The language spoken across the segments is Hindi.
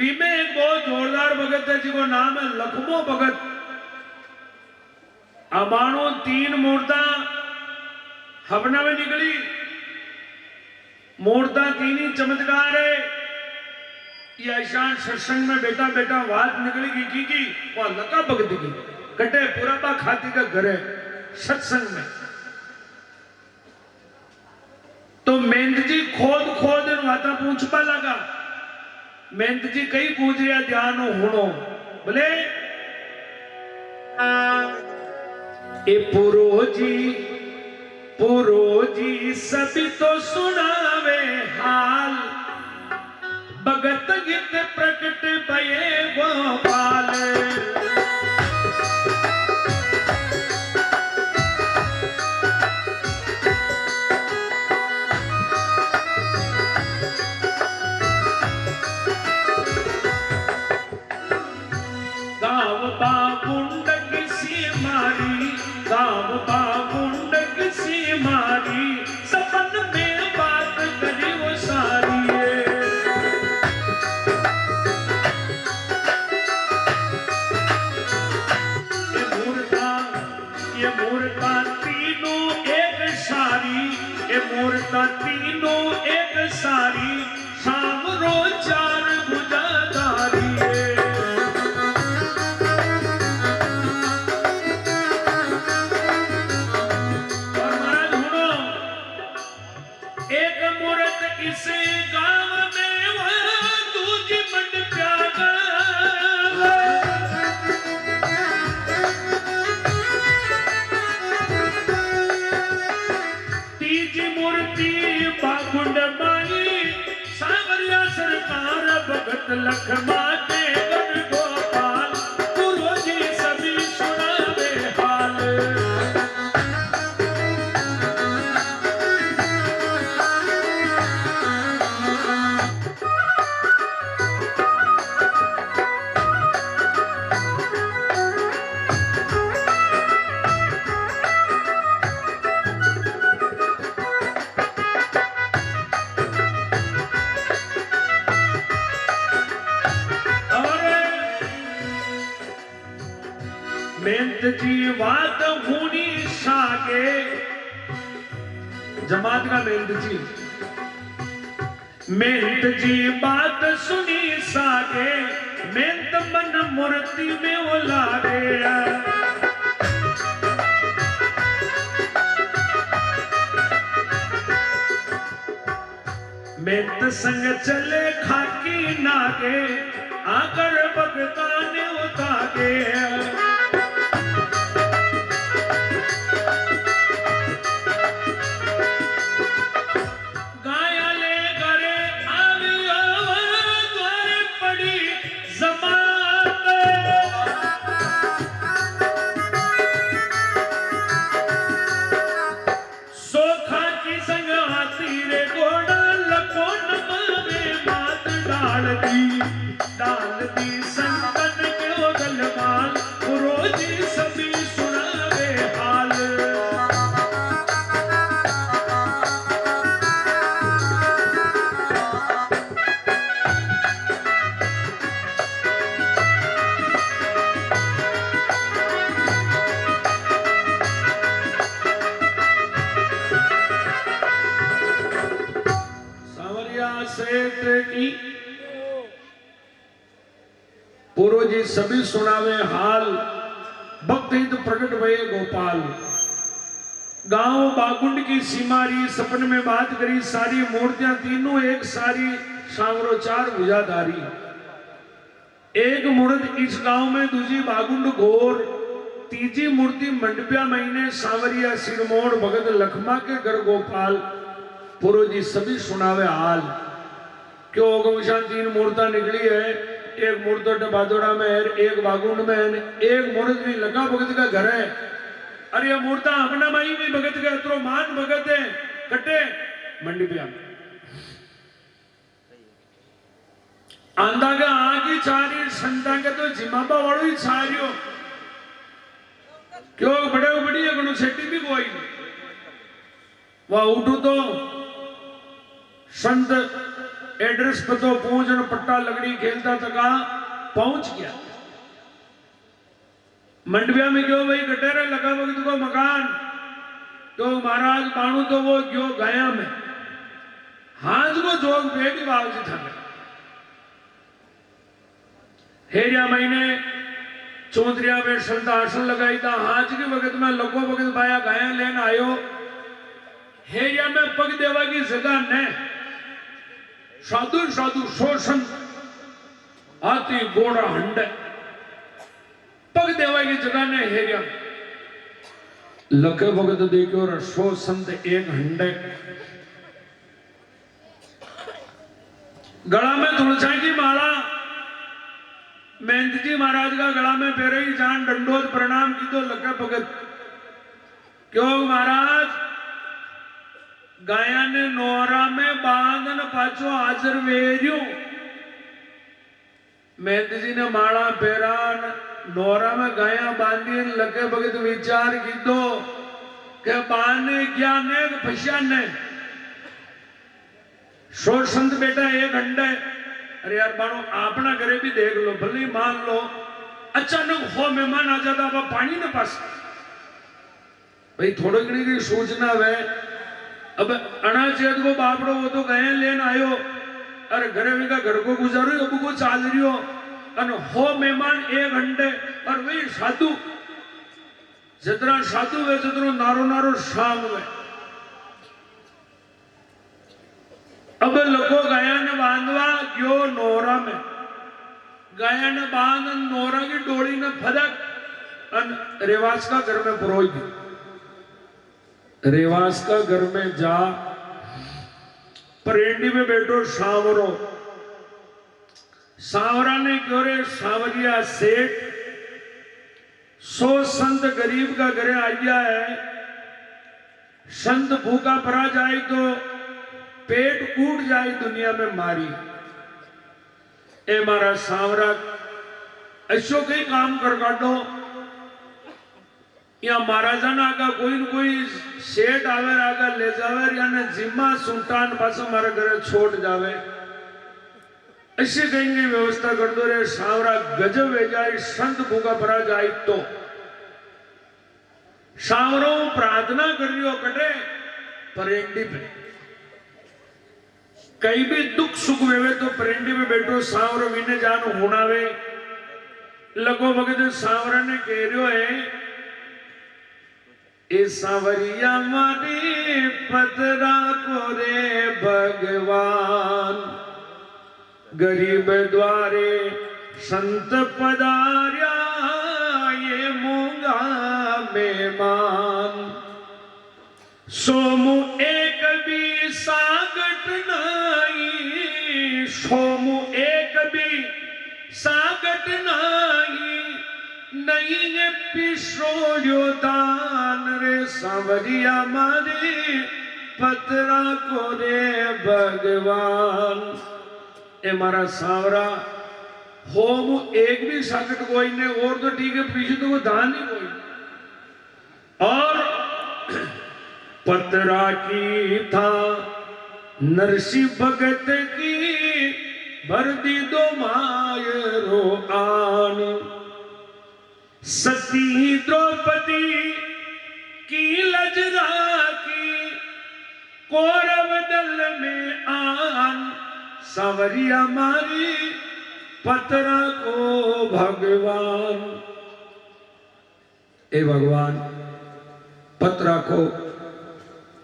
में एक बहुत जोरदार भगत है जिसको नाम है लखमो भगत। अबाणो 3 मूर्ता हवना में निकली। मूर्ता 3 ही चमत्कार है। ये ऐसा सत्संग में बेटा बेटा बात निकली की वहां लका भगत की कटे पुराबा खाती का घर है सत्संग में। तो मेहनत जी खोद खोद वाता पूछपा लगा। मेहनत जी कई पूछ रहा ध्यान होनो बोले ए पुरो जी सभी तो सुनावे हाल भगत गीत प्रकट भये गोपाल। गाँव बागुंड किसी मारी गाँव बागुंड किसी मारी सपन में बात करी वो सारी ये मूर्ता तीनों एक सारी ये मूर्ता तीनों एक सारी शाम रोज 4 बुझादारी इस गांव में वह दूजी मंड प्यागा। तीजी मूर्ति बागुंड माई सावरिया सरकार भगत लखमा के गण गोपाल गुरु जी सभी सुनावे हाल। मेहनत जी बात हुनी सागे जमात का मेहनत जी बात सुनी सागे मेहनत मन मूर्ति में वो लागे। मेहनत संग चले खाकी नागे आकर भगता ने उतागे। डाल दी संतन के गलमाल गुरु जी सभी सुनावे हाल। सावरिया सेठ की पुरो जी सभी सुनावे हाल भक्त हित प्रकट भये गोपाल। गांव बागुंड की सीमारी सपन में बात करी सारी मूर्तियां तीनों एक सारी सांवरो 4 भुजाधारी। एक मूर्त इस गांव में दूजी बागुंड घोर तीजी मूर्ति मंडपिया महीने सांवरिया सिरमोड़ भगत लखमा के घर गोपाल। पुरो जी सभी सुनावे हाल। क्यों गौशान 3 मूर्ता निकली है। एक मूर्त बादोड़ा में एक बागुंड में एक मूर्त भी लगा भगत का घर है। अरे ये मूर्ता अपना माई भी भगत का तो मान भगत है कटे मंडपिया आंधा का आगे छारी संता के तो जिमाबा वालों ही छारियो क्यों बड़े बड़ी है गणु सेठी भी कोई वह उठू तो संत एड्रेस पतो पहुंच और पट्टा लगड़ी खेलता तका पहुंच गया। मंडविया में गयो भाई गटेरे लगा वक्त को मकान तो महाराज बाणु तो वो गयो गया में हाज को जोग बेटी बावजी था हेरिया महीने चौधरिया में संता आसन लगाई था हाज के वक्त में लगो वक्त बाया गाया लेन आयो हेरिया में पग देवा की जगह ने साधु साधु शोषण आती गोड़ा हंडे पग देवा की जगह ने हेरिया लगे वक्त देखो और शोषण एक हंडे गला में तुलसा की माला मेहंत जी महाराज का गला में पेरे ही जान दंडोत प्रणाम की तो लगे भगत क्यों महाराज गाया ने नोरा में बांधन पाचो हाजर वेरियो मेहंत जी ने माला पेरान नोरा में गाया बांधी लगे भगत विचार की दो के बाने क्या ने फसिया ने शोर संत बेटा एक अंडे अरे यार बानो अपना घरे भी देख लो भले मान लो अचानक हो मेहमान आ जाता अब पानी न पास भाई थोड़ी घड़ी की सूचना वे अब अनाज को बापड़ो वो तो गए लेन आयो अरे घरे भी का घर को गुजारो अब को चाल रियो अन हो मेहमान एक घंटे और वही साधु जितना साधु वे जितना नारो नारो शाम में अब लोगो गाया ने बांधवा गयो नोरा में गाया ने बांध नोरा की डोली ने फदक अन रेवास का घर में परोई दी रेवास का घर में जा परेंडी में बैठो सांवरो सांवरा ने क्यों रे सांवरिया सेठ सो संत गरीब का घरे आ गया है संत भूखा परा जाए तो पेट कूट जाए दुनिया में मारी ए मारा सांवरा ऐसो कई काम कर काटो या महाराजा ना आगा कोई न कोई सेठ आवे आगा ले जावे या ने जिम्मा सुल्तान पास मारे घरे छोड़ जावे ऐसे कहीं व्यवस्था कर दो रे सांवरा गजब हो जाए संत भूखा परा जाए तो सांवरो प्रार्थना कर रियो कटे परेंडी पे कहीं भी दुख सुख वेवे तो परेंडी में बैठो सांवरो विने जान होनावे लगो भगत सांवरा ने कह रियो है ए सांवरिया मारी पतरा को रे भगवान गरीब द्वारे संत पधार्या ये मूंगा मेहमान सोमु एक भी सागट नाई सोमु एक भी सागट नाई नहीं पिछोड़ो दान रे सांवरिया मारी पतरा को रे भगवान ए मारा सांवरा होम एक भी सागट कोई ने और तो ठीक है पीछे तो कोई दान ही कोई और पतरा की था नरसी भगत की भर दी दो मायरो आन सती द्रौपदी की लजरा की कौरव दल में आन सांवरिया मारी पतरा को भगवान ए भगवान पतरा को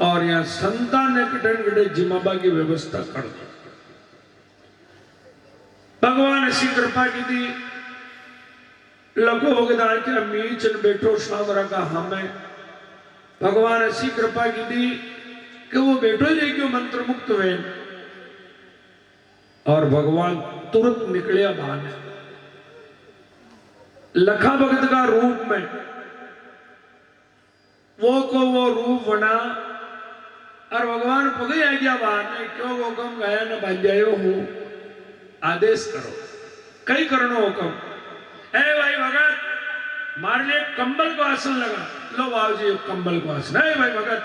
और यहाँ संतान ने कटन कटे जिम्मा की व्यवस्था कर दो भगवान ऐसी कृपा की थी लगो भगदान के मीचन बैठो सांवरा का हमें भगवान ऐसी कृपा की थी कि वो बैठो जाए क्यों मंत्र मुक्त हुए और भगवान तुरंत निकलिया बाहर लखा भगत का रूप में वो को वो रूप बना और भगवान पगे आ गया बाहर ने क्यों वो कम गया न बन जायो हूं आदेश करो कई करनो हुक्म ए भाई भगत मार ले कंबल को आसन लगा लो बाबू जी कंबल को आसन ए भाई भगत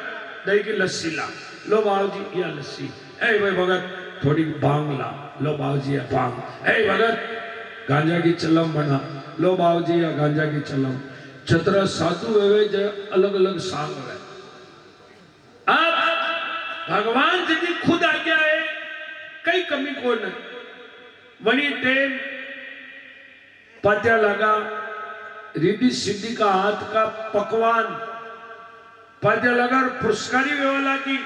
दही की लस्सी ला लो बाबू जी या लस्सी ए भाई भगत थोड़ी भांग ला, लो बाबूजी है भांग, ए भगत गांजा की चलम बना, लो बाबूजी है गांजा की चलम। छतरा साधु वे जो अलग अलग सांग है। अब भगवान जी खुद आ गया है, कई कमी को न वनी टेम पत्या लगा रिद्धि सिद्धि का हाथ का पकवान पत्या लगा पुरस्कारी व्यवला की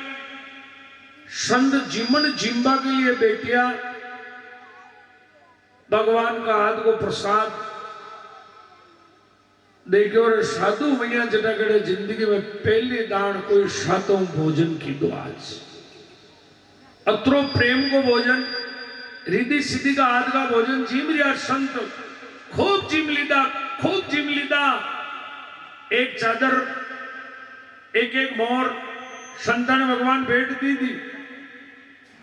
संत जीवन जिम्बा के लिए बेटिया भगवान का हाथ को प्रसाद देखिए। और साधु मैया जटागढ़ जिंदगी में पहली दान कोई सातों भोजन की दो आज अत्रो प्रेम को भोजन रिद्धि सिद्धि का हाथ का भोजन जिम रिया संत खूब जिम लीदा एक चादर एक एक मोर संतान भगवान भेंट दी थी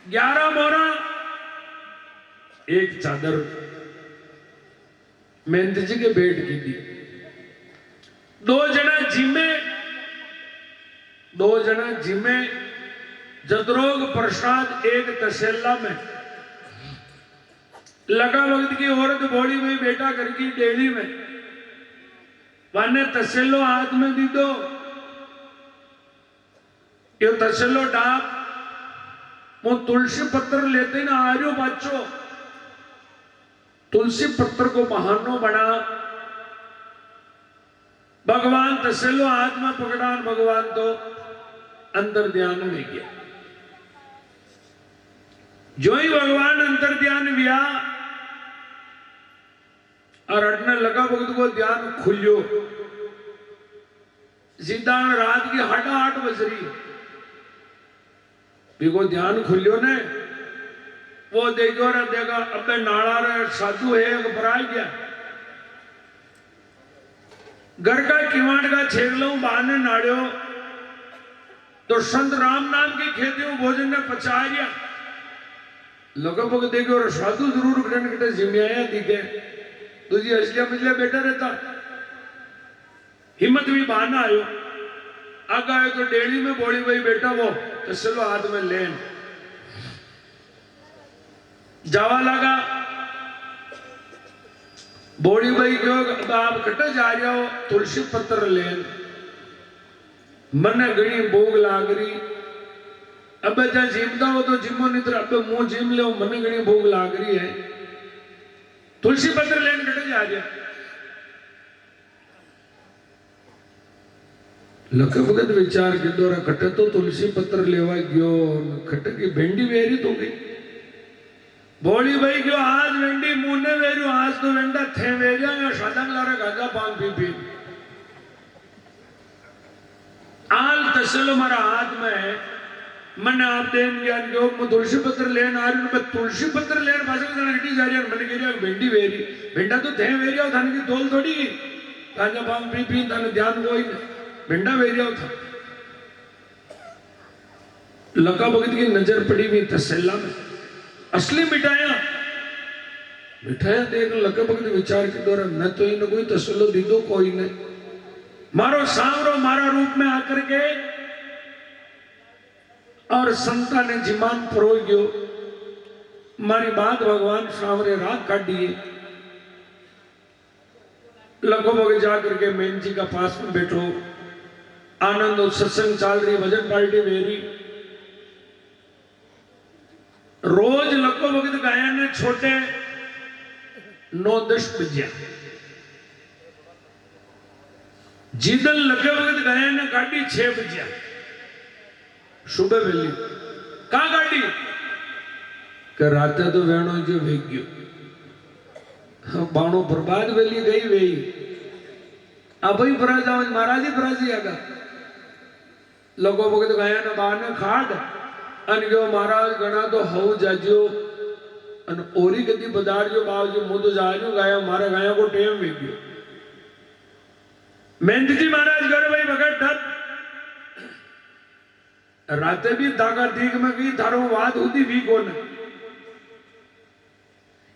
11 मोरा एक चादर मेहंदी जी के भेंट की थी। 2 जना जिमे जदरोग प्रसाद एक तसेला में लगा वक्त की औरत बोली में बेटा घर की डेली में वाने तसेलो हाथ में दी दो यो तसेलो डाप वो तुलसी पत्र लेते ना आर्यो बच्चों तुलसी पत्र को बहानो बना भगवान तसेलो हाथ में पकड़ान भगवान तो अंतर ध्यान में गया। जो ही भगवान अंतर ध्यान दिया और अटने लगा भक्त को ध्यान खुलियो सीधा रात की 8:30 बज रही बिको ध्यान खुलियो ने वो देखो रे देखा अबे नाड़ा रे साधु है घबरा गया घर का किवाड़ का छेगलो बहाने नाड़ियो तो संत राम नाम की खेती भोजन ने पचारिया लोगों को देखो और साधु जरूर ग्रहण कटे जिम्याया दिखे तुझी असलिया मजलिया बेटा रहता हिम्मत भी बहाना आयो आगा आयो तो डेली में बोली भाई बेटा वो तो चलो हाथ में लेन जावा लगा बोली भाई क्यों आप कटे जा रहे हो तुलसी पत्र लेन मन घनी भोग लाग रही अब जहाँ जिमता हो तो जिमो निद्र अब मुंह जिम ले मन घनी भोग लाग रही है तुलसी पत्र लेन कटे जा रहा लख भगत विचार के द्वारा कटे तो तुलसी पत्र लेवा गयो कटे की भेंडी वेरी तो गई बोली भाई क्यों आज भेंडी मुंह ने वेरू आज तो वेंडा थे वेरिया या सादंग लारा गागा पान पी आल तसलो मारा हाथ में मन आप देन ज्ञान जो मैं तुलसी पत्र लेन आ रही हूं मैं तुलसी पत्र लेन भाषा में हटी जा रही है मैंने कह रहा भेंडी वेरी भेंडा तो थे वेरिया थाने की तोल थोड़ी गांजा पान पी थाने ध्यान कोई भेंडा वेरिया था लका भगत की नजर पड़ी हुई तसेला में असली मिठाया देख लका भगत विचार के द्वारा न तो इन कोई तसलो दी दो कोई ने मारो सांवरो मारा रूप में आकर के और संता ने जिमान परोई गयो मारी बात भगवान सांवरे रात काट दिए लखो भगे जाकर के मेन जी का पास में बैठो आनंद और सत्संग चल रही भजन पार्टी मेरी रोज लखो भगत गाया ने छोटे 9-10 बजे जिदन लखे वक्त गए ने गाड़ी 6 बजे सुबह वेली कहा गाड़ी के राते तो वेणो जो वेग गयो बाणो बर्बाद वेली गई वेई अब ही भरा जाओ महाराज ही भरा जी आगा लोगों वक्त गया ने बाने खाड़ अन गयो महाराज गणा तो हऊ जाजो अन ओरी गति बदार जो बाबू मुंह तो जाजो गाया मारे गाया को टेम वेग गयो मेहंदी जी महाराज घर भाई भगत ठप राते भी दागा दीग में गई थारो वाद होती भी कौन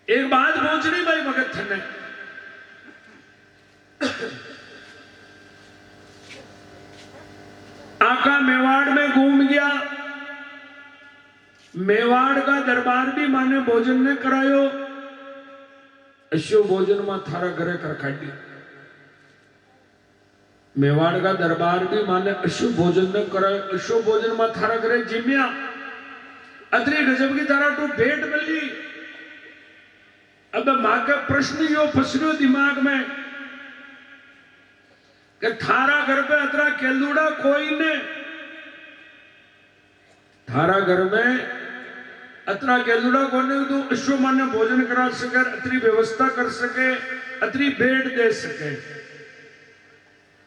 एक बात पहुंचनी भाई भगत थने आका मेवाड़ में घूम गया मेवाड़ का दरबार भी माने भोजन ने करायो, अशो भोजन में थारा घरे कर खाड़ी। मेवाड़ का दरबार भी माने अशो भोजन ने करायो, अशो भोजन में थारा घरे जिम्या। अतरी गजब की थारा तू भेंट मिली। अब मां का प्रश्न यो फसलो दिमाग में कि थारा घर पे अतरा केलूड़ा कोई ने, थारा घर में अतरा केलूड़ा कोने तो अश्व माने भोजन करा सके, अतरी व्यवस्था कर सके, अतरी भेंट दे सके।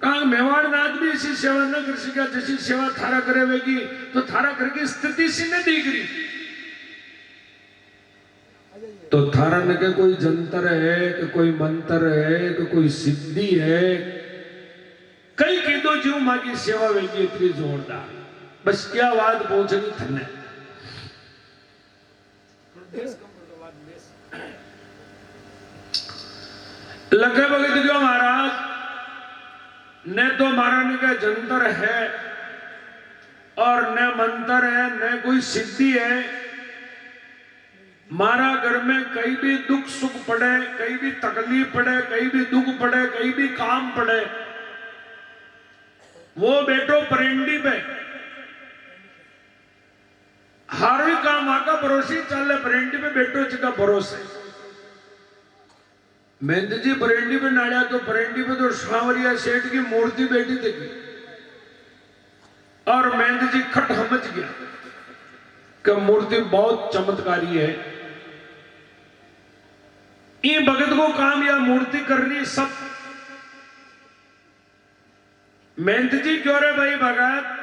कहा मेवाड़ नाथ भी ऐसी सेवा न कर सका जैसी सेवा थारा करे वेगी, तो थारा घर की स्थिति सी न दिख रही। तो थारा ने के कोई जंतर है कि कोई मंत्र है कि कोई सिद्धि है, कई कीधो जीव मां की सेवा वेगी इतनी जोरदार। बस क्या बात पहुंचनी थने लगे भगत जो महाराज ने तो महारानी का जंतर है और न मंत्र है न कोई सिद्धि है। मारा घर में कहीं भी दुख सुख पड़े, कहीं भी तकलीफ पड़े, कहीं भी दुख पड़े, कहीं भी काम पड़े, वो बेटो परेंडी पे हर भी काम आका भरोसे चल परेंडी पे बेटो जी का भरोसे। मेहंद जी परेंडी पे नाड़ा तो परेंडी पे तो सांवरिया सेठ की मूर्ति बैठी थी और मेहंद जी खट समझ गया कि मूर्ति बहुत चमत्कारी है। ये भगत को काम या मूर्ति करनी सब। मेहंद जी क्यों रे भाई भगत,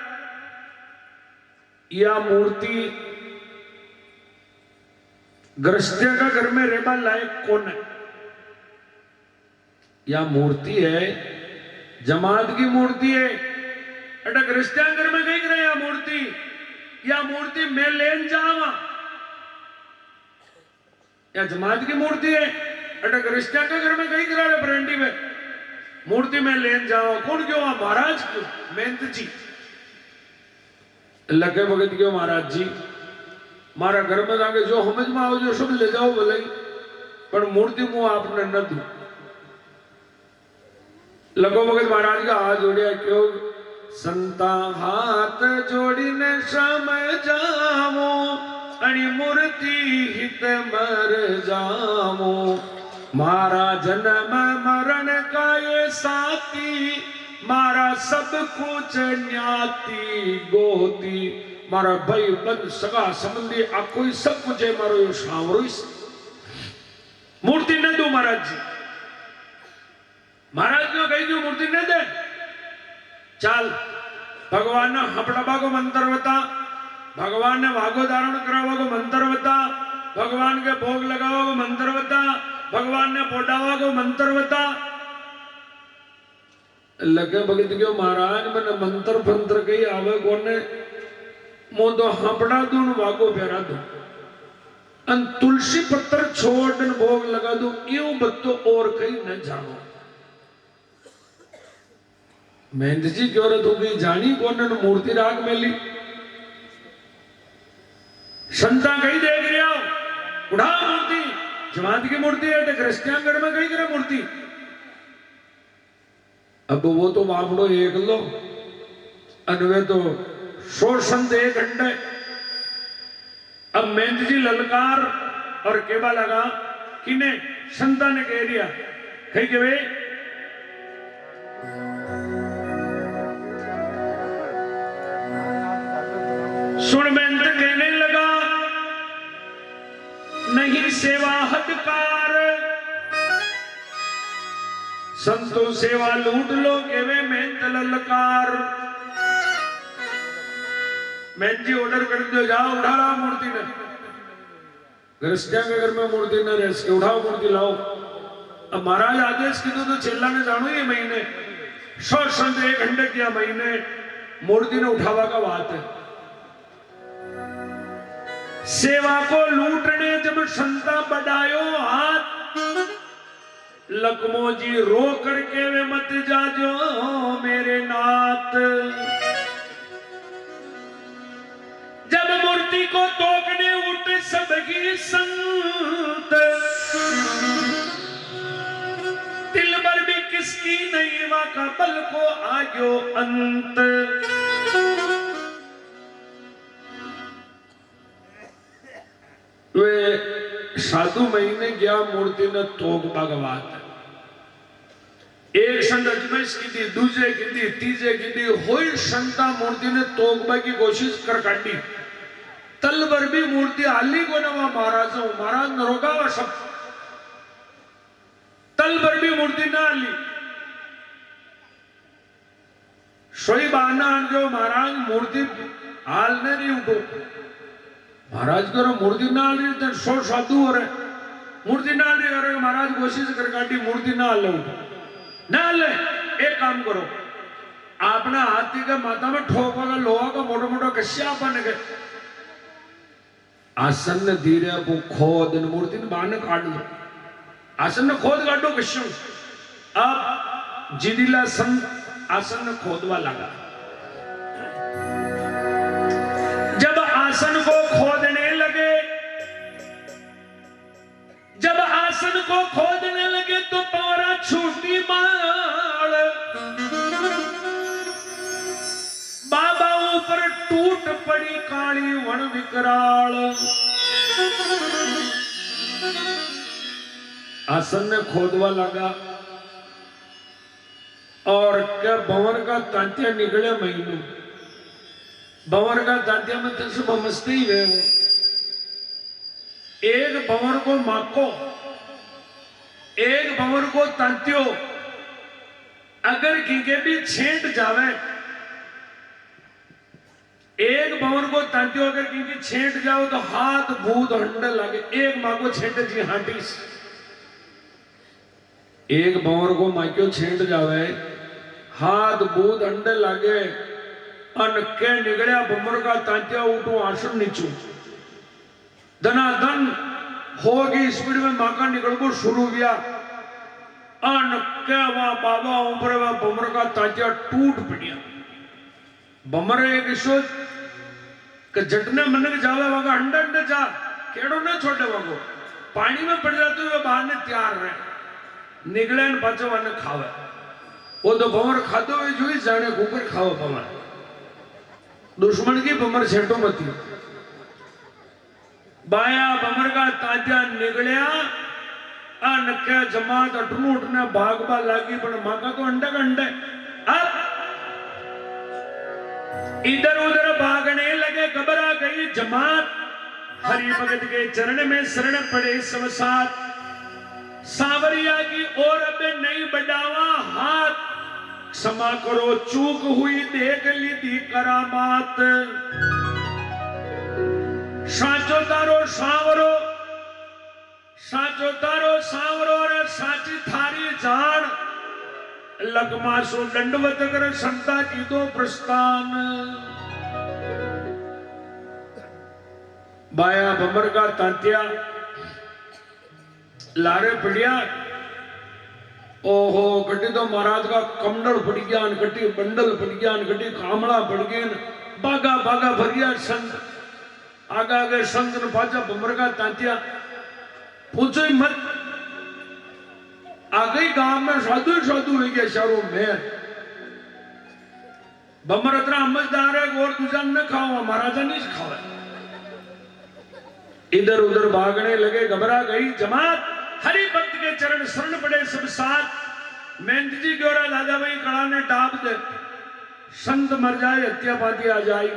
या मूर्ति गृहस्थिया का घर में रेबा लायक कौन है? या मूर्ति है जमात की मूर्ति है, अटक गृहस्थिया घर में कहीं करे या मूर्ति, या मूर्ति मैं लेन जावा, या जमात की मूर्ति है अटक गृहस्थिया के घर में कहीं करा रहे परेंडी में मूर्ति में लेन जाओ। कौन क्यों? महाराज क्यों? मेहंत जी लगे भगत क्यों? महाराज जी मारा घर में जाके जो समझ में आओ जो सब ले जाओ भले, पर मूर्ति मुंह आपने न दू। लगो भगत महाराज का हाथ जोड़िया क्यों? संता हाथ जोड़ी ने समझावो, अणि मूर्ति हित मर जावो। मारा जन्म मरण का ये साथी, मारा सब कुछ न्याती गोती। मारा भाई बंद सगा संबंधी आ कोई सब कुछ है, मारो यो सांवरो मूर्ति न दो महाराज जी। महाराज को कही जो मूर्ति न दे, चाल भगवान ने हपड़बा को मंत्र बता, भगवान ने वागो धारण करावा को मंत्र बता, भगवान के भोग लगावा को मंत्र बता, भगवान ने पोडावा को मंत्र बता। लगे भगत क्यों? महाराज मैंने मंत्र फंत्र कही आवे कोने, मो तो हपड़ा दू वागो फेरा दू, अन तुलसी पत्थर छोड़ दिन भोग लगा दू, यूं बत्तो और कहीं न जानो। मेहंद जी क्यों रे तू जानी कौन मूर्ति राग मेली? संता कहीं देख रहा हो उड़ा मूर्ति, जमात की मूर्ति है, क्रिश्चियन में कहीं करे मूर्ति। अब वो तो बापड़ो एक लो अनवे तो शोषण दे घंटे। अब मेहंद जी ललकार और केबा लगा किने संता ने कह दिया कहीं के वे सुन। मेहंद कहने लगा नहीं सेवा हदकार, संतो सेवा लूट लो के वे मेहनत ललकार। मेहंद जी ऑर्डर कर दो, जाओ उठा लाओ मूर्ति ने, गृहस्थिया के घर में मूर्ति न रह सके, उठाओ मूर्ति लाओ। अब महाराज आदेश की तो चेला ने जानो ये महीने 100 घंटे किया महीने मूर्ति ने उठावा का बात है। सेवा को लूटने जब संता बढ़ायो हाथ, लखमो जी रो करके वे मत जाजो मेरे नाथ। जब मूर्ति को तोकने सबकी संत, दिल भर भी किसकी नहीं वाका बल को आयो अंत। वे साधु महीने गया मूर्ति ने तोग भगवान एक संत अजमेश की थी, दूसरे की थी, तीसरे की थी, होई संता मूर्ति ने तोगबा की कोशिश कर काटी। तल भर भी मूर्ति हाली को ना वहां महाराज न रोका हुआ सब तल भर भी मूर्ति ना हाली। सोई बहाना जो महाराज मूर्ति हाल ने नहीं उठो, महाराज करो मूर्ति ना हाल रही सो साधु हो रहे मूर्ति ना हाल रही महाराज कोशिश कर काटी मूर्ति ना हाल उठो ना ले। एक काम करो अपना हाथी के माथा में ठोकोगा लोहा का मोटा मोटा कश्या बन गए आसन ने धीरे वो खोद मूर्ति ने बाहर काट दो आसन ने खोद काटो कश्यों। अब जिदिला संत आसन ने खोदवा लगा। जब आसन को खोदने लगे तो पौरा छूटी माल बाबा ऊपर टूट पड़ी काली वन विकराल। आसन ने खोदवा लगा और क्या भंवर का तांतिया निकले महीनों भंवर का तांतिया में तो सुबह मस्ती ही गए वो। एक भंवर को माको एक भंवर को तांतियो अगर किंके भी छेंट जावे एक भंवर को तांतियो अगर किंके छेंट जाओ तो हाथ भूत हंडे लगे। एक माँ को छेंट जी हांटीस एक भंवर को माक्यो छेंट जावे हाथ भूत हंडे लगे अन के निकलिया भंवर का तांतिया उठू आसन नीचू धनाधन होगी स्पीड में माका निकल को शुरू किया अन क्या वहां बाबा ऊपर वह बमर का तांतिया टूट पड़िया। बमर एक सोच कि जटने मन के जावे वहां अंडा अंडा जा केड़ो न छोड़े वहां पानी में पड़ जाते हुए बाहर ने तैयार रहे निकले न बच्चों वन खावे वो तो बमर खाते हुए जो ही जाने ऊपर खाओ बमर दुश्मन की बमर छेटो मती बाया बमर का ताजा निकलिया अन के जमात अटनूट ने भागबा लागी पर माका तो अंडे का अंडे अब इधर उधर भागने लगे घबरा गई जमात। हरि भगत के चरण में शरण पड़े सब साथ सावरिया की ओर अब नहीं बढ़ावा हाथ क्षमा करो चूक हुई देख ली थी करामात। साचो तारो सांवरो रे साची थारी जान लगमासो दंडवत कर संता की दो प्रस्थान। बाया भमर का तांतिया लारे पड़िया ओहो कटी तो महाराज का कमंडल पड़ गया कटी बंडल पड़ गया कटी कामड़ा पड़ गए बागा बागा भरिया संत आगा आगे संत ने पाचा भमर का तांतिया पूछो ही मत आ गई गांव में साधु हो गया शारों में भमर इतना समझदार है और दूसरा न खाओ महाराजा नहीं खाओ। इधर उधर भागने लगे घबरा गई जमात। हरि भक्त के चरण शरण पड़े सब साथ मेहनत जी की ओर दादा भाई कड़ा ने डाब दे संत मर जाए हत्यापाती आ जाए।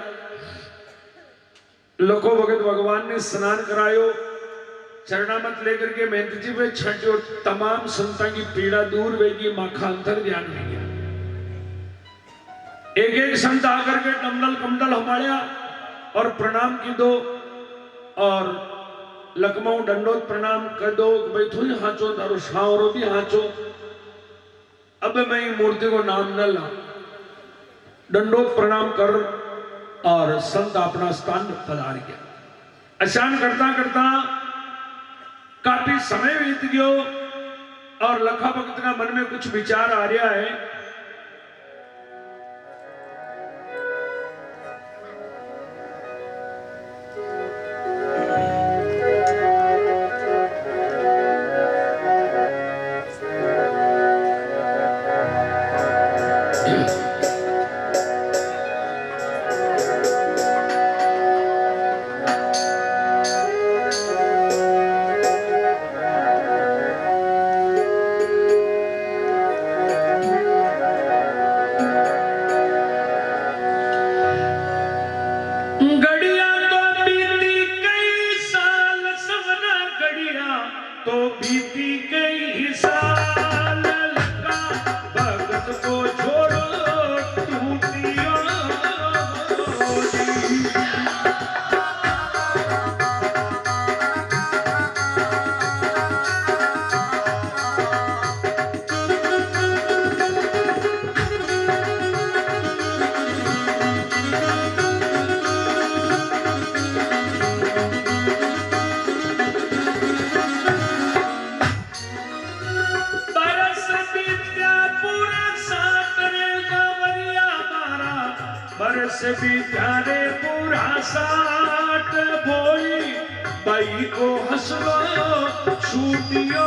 लखो भगत भगवान ने स्नान करायो चरणामत लेकर के मेहनत जी पे छंटो तमाम संतां की पीड़ा दूर वेगी माखा अंतर ध्यान में गया। एक एक संत आकर के कमंडल कमंडल हमारा और प्रणाम की दो और लकमाऊ दंडोत प्रणाम कर दो भाई थोड़ी हाचो तारो शावरो भी हाचो। अब मैं मूर्ति को नाम न ला दंडोत प्रणाम कर और संत अपना स्थान पधार गया। स्नान करता करता काफी समय बीत गयो और लखा भक्त का मन में कुछ विचार आ रहा है। तो बीती गई साल लगा भगत को छोड़ो टूटियो जी। बरस भी प्यारे पूरा 60 बोई भाई को हंसलो छूटियो